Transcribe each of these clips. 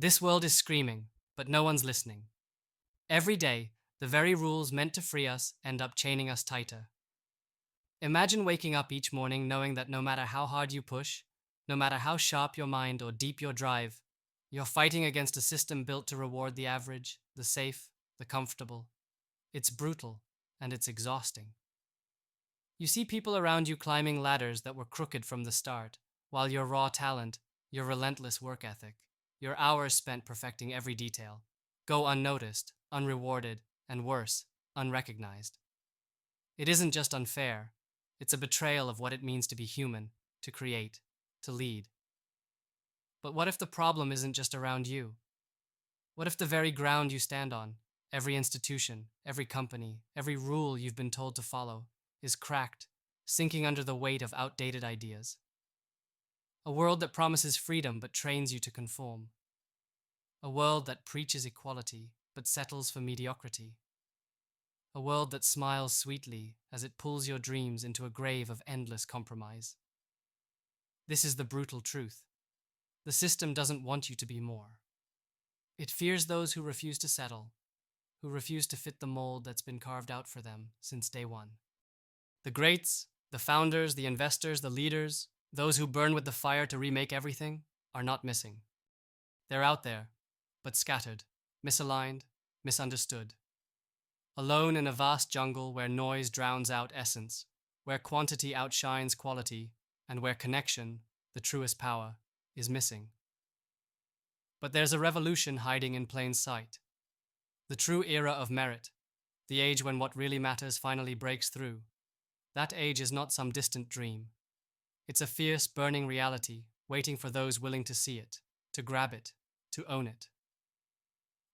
This world is screaming, but no one's listening. Every day, the very rules meant to free us end up chaining us tighter. Imagine waking up each morning knowing that no matter how hard you push, no matter how sharp your mind or deep your drive, you're fighting against a system built to reward the average, the safe, the comfortable. It's brutal, and it's exhausting. You see people around you climbing ladders that were crooked from the start, while your raw talent, your relentless work ethic, your hours spent perfecting every detail, go unnoticed, unrewarded, and worse, unrecognized. It isn't just unfair, it's a betrayal of what it means to be human, to create, to lead. But what if the problem isn't just around you? What if the very ground you stand on, every institution, every company, every rule you've been told to follow, is cracked, sinking under the weight of outdated ideas? A world that promises freedom but trains you to conform. A world that preaches equality but settles for mediocrity. A world that smiles sweetly as it pulls your dreams into a grave of endless compromise. This is the brutal truth. The system doesn't want you to be more. It fears those who refuse to settle, who refuse to fit the mold that's been carved out for them since day one. The greats, the founders, the investors, the leaders, those who burn with the fire to remake everything, are not missing. They're out there, but scattered, misaligned, misunderstood. Alone in a vast jungle where noise drowns out essence, where quantity outshines quality, and where connection, the truest power, is missing. But there's a revolution hiding in plain sight. The true era of merit, the age when what really matters finally breaks through. That age is not some distant dream. It's a fierce, burning reality, waiting for those willing to see it, to grab it, to own it.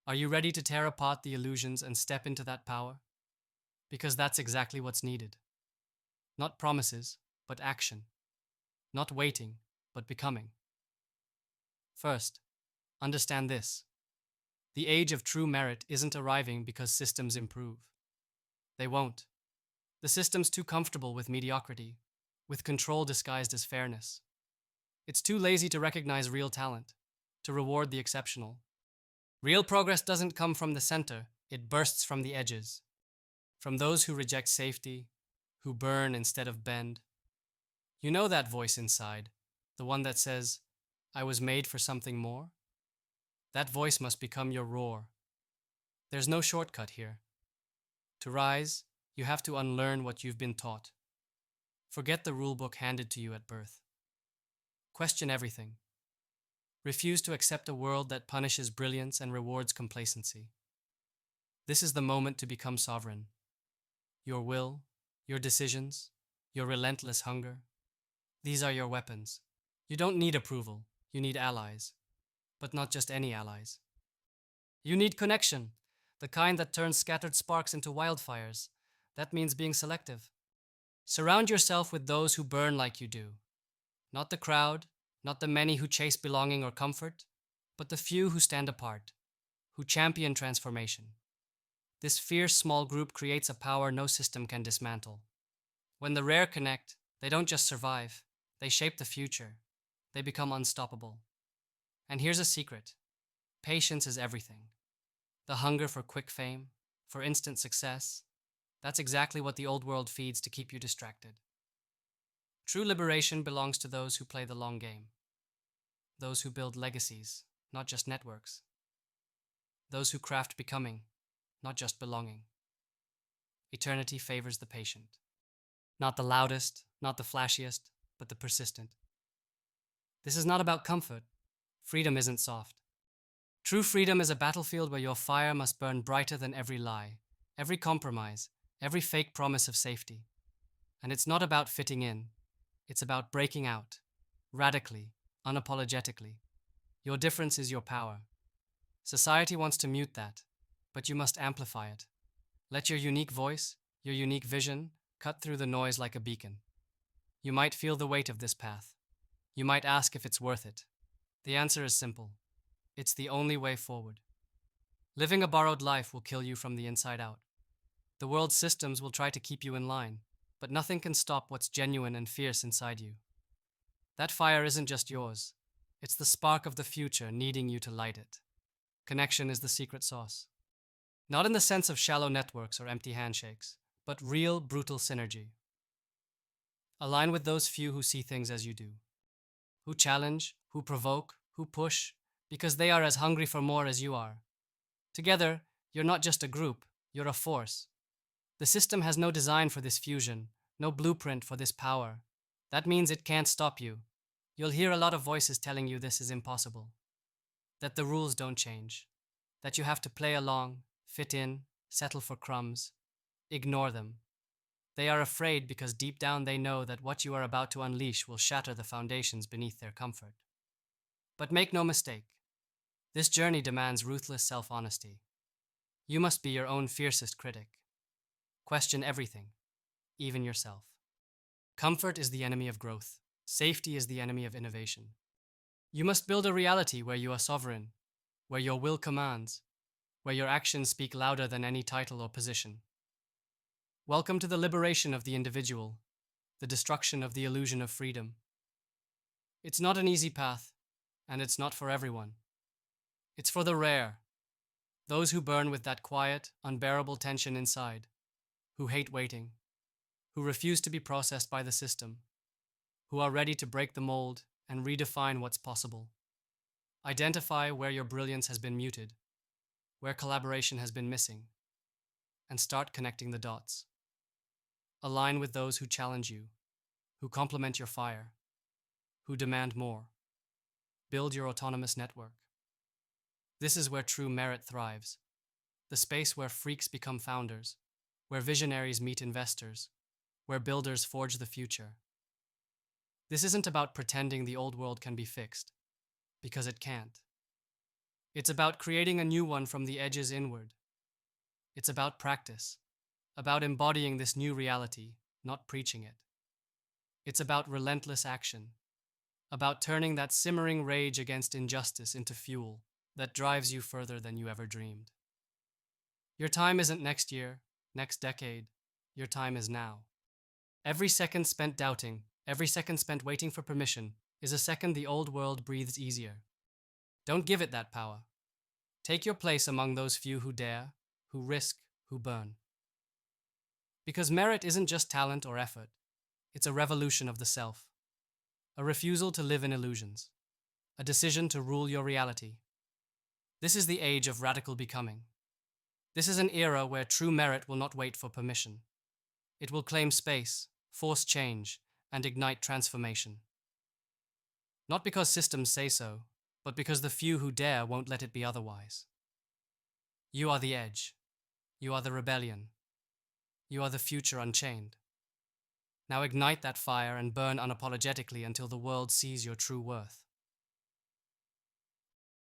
Are you ready to tear apart the illusions and step into that power? Because that's exactly what's needed. Not promises, but action. Not waiting, but becoming. First, understand this. The age of true merit isn't arriving because systems improve. They won't. The system's too comfortable with mediocrity, with control disguised as fairness. It's too lazy to recognize real talent, to reward the exceptional. Real progress doesn't come from the center, it bursts from the edges. From those who reject safety, who burn instead of bend. You know that voice inside, the one that says, "I was made for something more"? That voice must become your roar. There's no shortcut here. To rise, you have to unlearn what you've been taught. Forget the rulebook handed to you at birth. Question everything. Refuse to accept a world that punishes brilliance and rewards complacency. This is the moment to become sovereign. Your will, your decisions, your relentless hunger. These are your weapons. You don't need approval, you need allies. But not just any allies. You need connection, the kind that turns scattered sparks into wildfires. That means being selective. Surround yourself with those who burn like you do. Not the crowd, not the many who chase belonging or comfort, but the few who stand apart, who champion transformation. This fierce small group creates a power no system can dismantle. When the rare connect, they don't just survive, they shape the future. They become unstoppable. And here's a secret. Patience is everything. The hunger for quick fame, for instant success, that's exactly what the old world feeds to keep you distracted. True liberation belongs to those who play the long game. Those who build legacies, not just networks. Those who craft becoming, not just belonging. Eternity favors the patient. Not the loudest, not the flashiest, but the persistent. This is not about comfort. Freedom isn't soft. True freedom is a battlefield where your fire must burn brighter than every lie, every compromise, every fake promise of safety. And it's not about fitting in. It's about breaking out, radically, unapologetically. Your difference is your power. Society wants to mute that, but you must amplify it. Let your unique voice, your unique vision, cut through the noise like a beacon. You might feel the weight of this path. You might ask if it's worth it. The answer is simple. It's the only way forward. Living a borrowed life will kill you from the inside out. The world's systems will try to keep you in line, but nothing can stop what's genuine and fierce inside you. That fire isn't just yours. It's the spark of the future needing you to light it. Connection is the secret sauce. Not in the sense of shallow networks or empty handshakes, but real, brutal synergy. Align with those few who see things as you do, who challenge, who provoke, who push, because they are as hungry for more as you are. Together, you're not just a group, you're a force. The system has no design for this fusion, no blueprint for this power. That means it can't stop you. You'll hear a lot of voices telling you this is impossible, that the rules don't change, that you have to play along, fit in, settle for crumbs. Ignore them. They are afraid because deep down they know that what you are about to unleash will shatter the foundations beneath their comfort. But make no mistake, this journey demands ruthless self-honesty. You must be your own fiercest critic. Question everything, even yourself. Comfort is the enemy of growth. Safety is the enemy of innovation. You must build a reality where you are sovereign, where your will commands, where your actions speak louder than any title or position. Welcome to the liberation of the individual, the destruction of the illusion of freedom. It's not an easy path, and it's not for everyone. It's for the rare, those who burn with that quiet, unbearable tension inside, who hate waiting, who refuse to be processed by the system, who are ready to break the mold and redefine what's possible. Identify where your brilliance has been muted, where collaboration has been missing, and start connecting the dots. Align with those who challenge you, who complement your fire, who demand more. Build your autonomous network. This is where true merit thrives, the space where freaks become founders, where visionaries meet investors, where builders forge the future. This isn't about pretending the old world can be fixed, because it can't. It's about creating a new one from the edges inward. It's about practice, about embodying this new reality, not preaching it. It's about relentless action, about turning that simmering rage against injustice into fuel that drives you further than you ever dreamed. Your time isn't next year, next decade. Your time is now. Every second spent doubting, every second spent waiting for permission, is a second the old world breathes easier. Don't give it that power. Take your place among those few who dare, who risk, who burn. Because merit isn't just talent or effort. It's a revolution of the self. A refusal to live in illusions. A decision to rule your reality. This is the age of radical becoming. This is an era where true merit will not wait for permission. It will claim space, force change, and ignite transformation. Not because systems say so, but because the few who dare won't let it be otherwise. You are the edge. You are the rebellion. You are the future unchained. Now ignite that fire and burn unapologetically until the world sees your true worth.